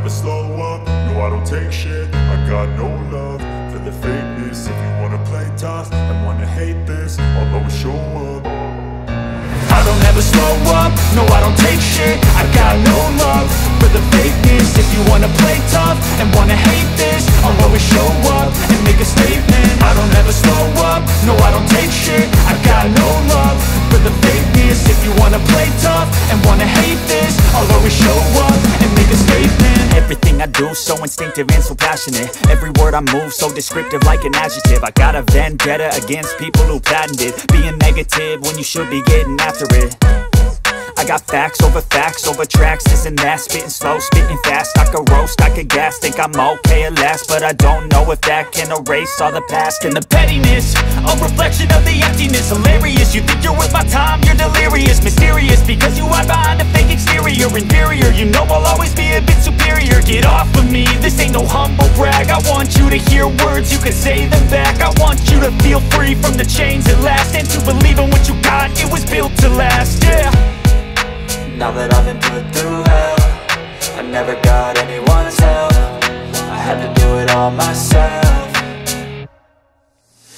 never slow up, no I don't take shit. I got no love for the fakeness. If you wanna play tough and wanna hate this, I'll always show up. I don't ever slow up, no I don't take shit. I got no love for the fakeness. If you wanna play tough and wanna hate this, I'll always show up and make a statement. I don't ever slow up, no I don't take shit. I got no love for the fakeness. If you wanna play tough and wanna hate this, I'll always show up and make a statement. Everything I do so instinctive and so passionate. Every word I move so descriptive like an adjective. I got a vendetta against people who patented being negative when you should be getting after it. I got facts over tracks, this and that. Spitting slow, spitting fast. I could roast, I could gas. Think I'm okay at last, but I don't know if that can erase all the past. And the pettiness, a reflection of the emptiness. Hilarious, you think you're worth my time, you're delirious. Mysterious, because you hide behind a fake exterior. Inferior, you know I'll always be a bit superior. Get off of me, this ain't no humble brag. I want you to hear words, you can say them back. I want you to feel free from the chains at last, and to believe in what you got, it was built to last, yeah. Now that I've been put through hell, I never got anyone's help. I had to do it all myself.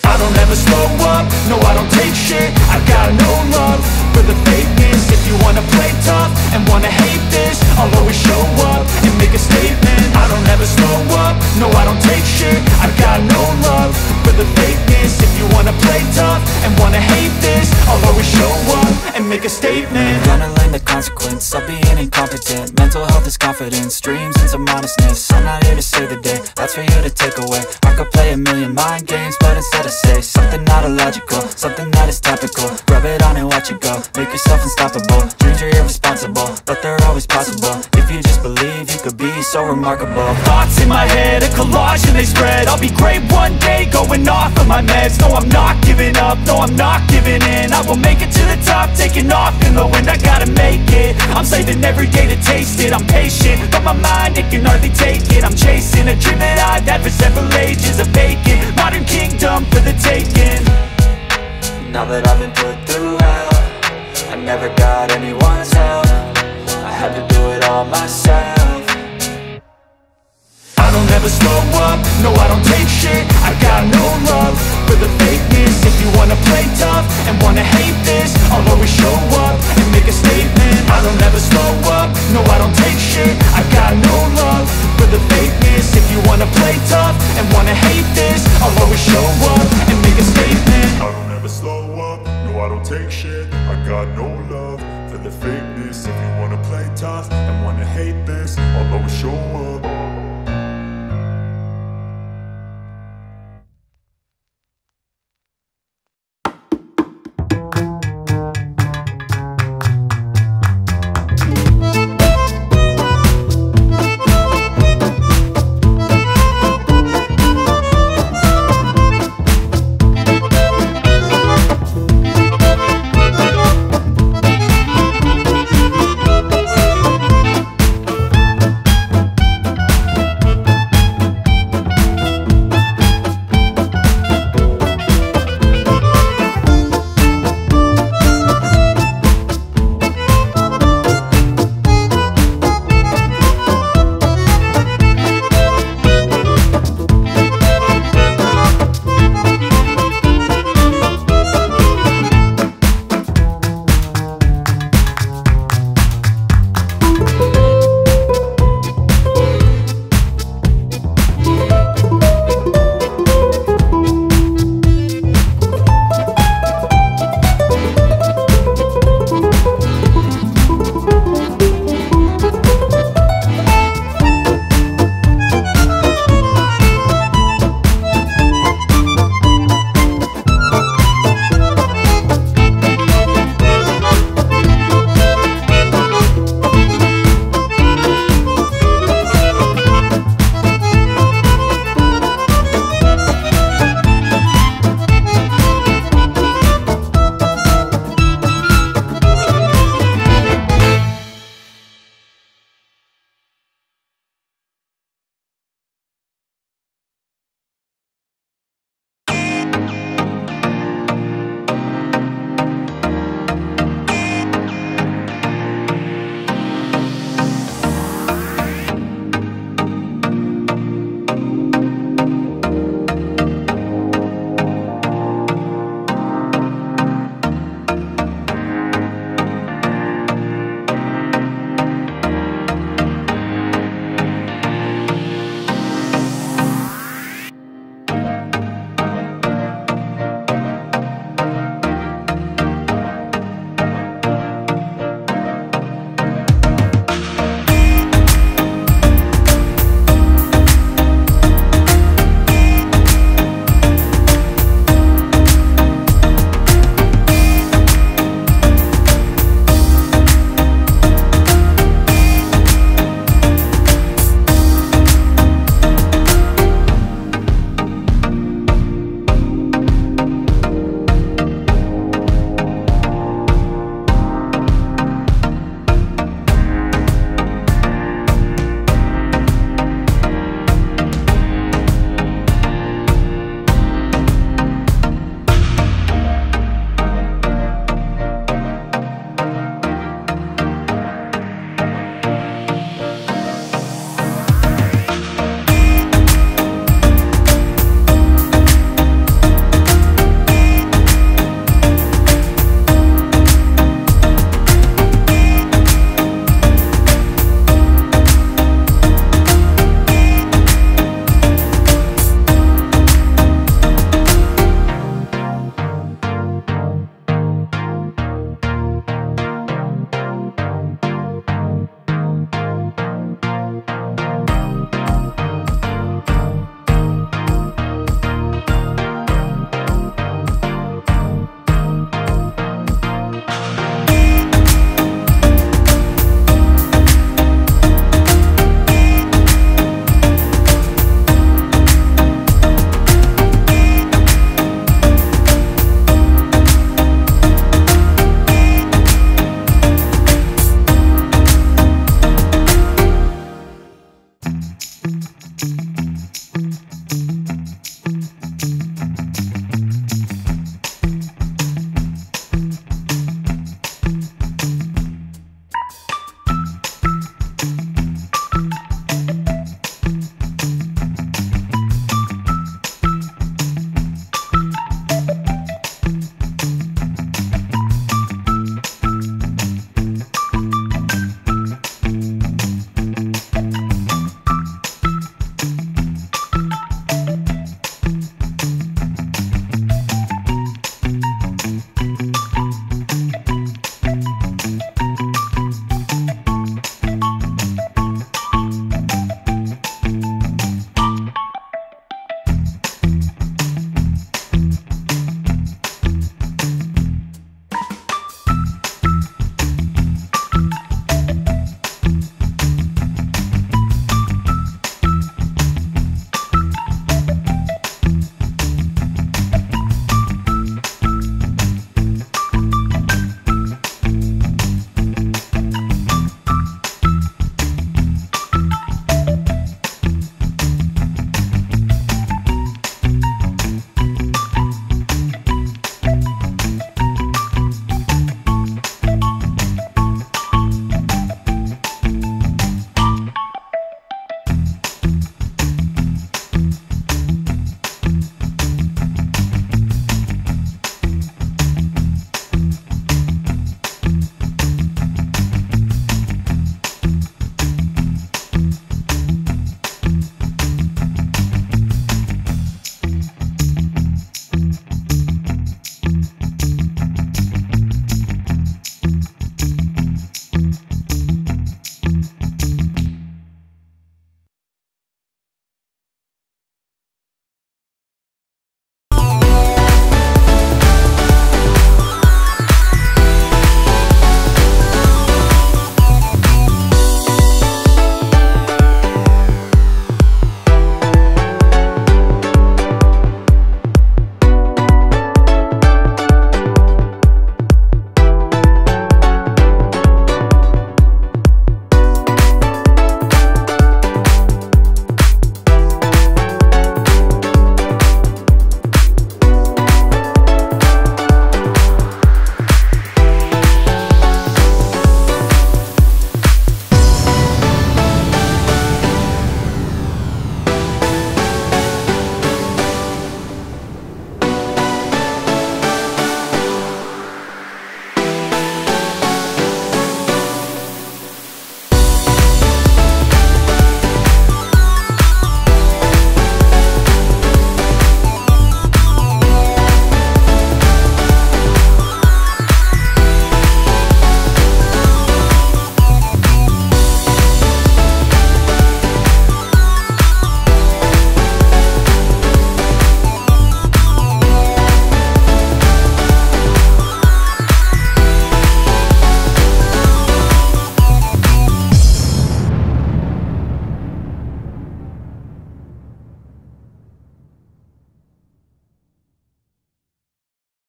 I don't ever slow up, no I don't take shit. I got no love for the fakeness. If you wanna play tough and wanna hate this, I'll always show up and make a statement. I don't ever slow up, no I don't take shit. I got no love for the fakeness. If you wanna play tough and wanna hate this, I'll always show up and make a statement. Gonna learn the consequence of being incompetent. Mental health is confidence, dreams and some honestness. I'm not here to save the day, that's for you to take away. I could play a million mind games, but instead I say something not illogical, something that is topical. Rub it on and watch it go, make yourself unstoppable. Dreams are irresponsible, but they're always possible. If you just believe, you could be so remarkable. Thoughts in my head, a collage and they spread. I'll be great one day, going off of my meds. No, I'm not giving up, no, I'm not giving in. I will make it to the top, taking off in the wind. I gotta make it, I'm saving every day to taste it. I'm patient, but my mind, it can hardly take it. I'm chasing a dream that I've had for several ages. A vacant, modern kingdom for the taking. Now that I've been put through hell, I never got anyone's help. I had to do it all myself. I don't ever slow up, no I don't take shit. I got no love for the fakeness. If you wanna play tough and wanna hate this, I'll always show up and make a statement. I don't ever slow up, no I don't take shit. I got no love for the fakeness. If you wanna play tough and wanna hate this, I'll always show up and make a statement. I don't ever slow up, no I don't take shit. I got no love for the fakeness. If you wanna play tough and wanna hate this, I'll always show up.